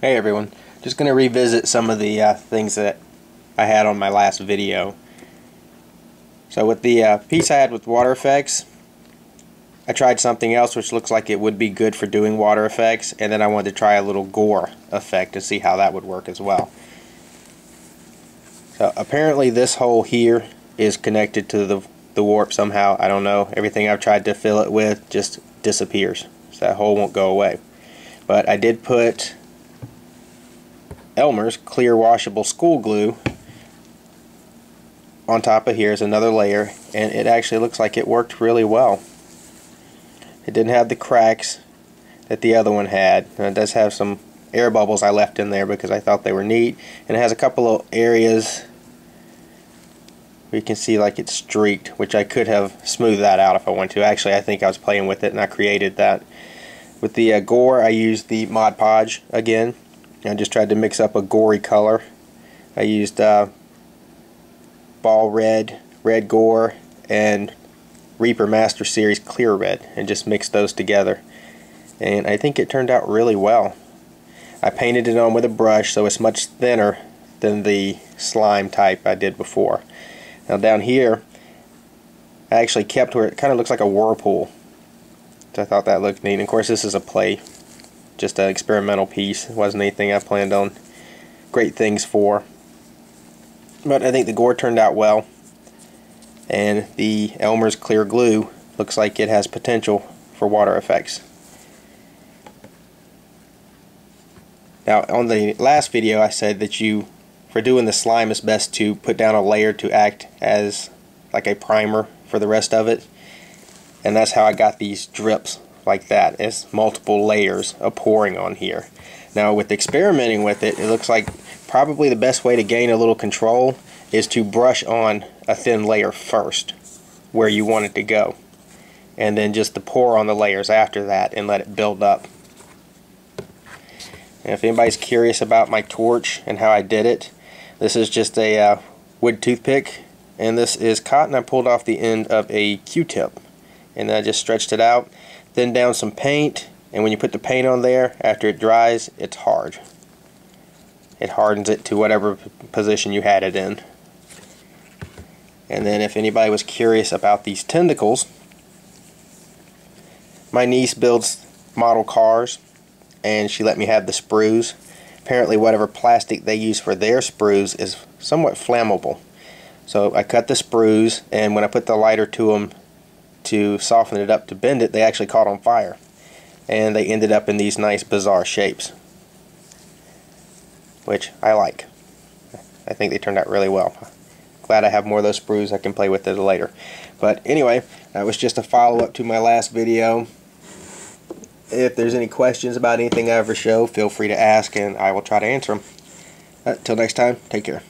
Hey everyone, just going to revisit some of the things that I had on my last video. So with the piece I had with water effects, I tried something else which looks like it would be good for doing water effects, and then I wanted to try a little gore effect to see how that would work as well. So apparently this hole here is connected to the warp somehow. I don't know. Everything I've tried to fill it with just disappears. So that hole won't go away. But I did put Elmer's clear washable school glue on top of here as another layer, and it actually looks like it worked really well. It didn't have the cracks that the other one had. And it does have some air bubbles I left in there because I thought they were neat, and it has a couple of areas where you can see like it's streaked, which I could have smoothed that out if I wanted to. Actually, I think I was playing with it and I created that. With the gore, I used the Mod Podge again. I just tried to mix up a gory color. I used Ball Red, Red Gore, and Reaper Master Series Clear Red, and just mixed those together. And I think it turned out really well. I painted it on with a brush, so it's much thinner than the slime type I did before. Now down here, I actually kept where it kind of looks like a whirlpool. So I thought that looked neat. And of course, this is a play. Just an experimental piece. It wasn't anything I planned on great things for. But I think the gore turned out well. And the Elmer's clear glue looks like it has potential for water effects. Now on the last video I said that for doing the slime it's best to put down a layer to act as like a primer for the rest of it. And that's how I got these drips like that. It's multiple layers of pouring on here. Now with experimenting with it, it looks like probably the best way to gain a little control is to brush on a thin layer first where you want it to go, and then just to pour on the layers after that and let it build up. And if anybody's curious about my torch and how I did it, this is just a wood toothpick, and this is cotton I pulled off the end of a Q-tip, and then I just stretched it out. Then down some paint, and when you put the paint on there, after it dries, it's hard. It hardens it to whatever position you had it in. And then if anybody was curious about these tentacles, my niece builds model cars, and she let me have the sprues. Apparently whatever plastic they use for their sprues is somewhat flammable. So I cut the sprues, and when I put the lighter to them to soften it up to bend it, they actually caught on fire, and they ended up in these nice bizarre shapes, which I like. I think they turned out really well. Glad I have more of those sprues I can play with it later. But anyway, that was just a follow-up to my last video. If there's any questions about anything I ever show, feel free to ask and I will try to answer them. Until next time, take care.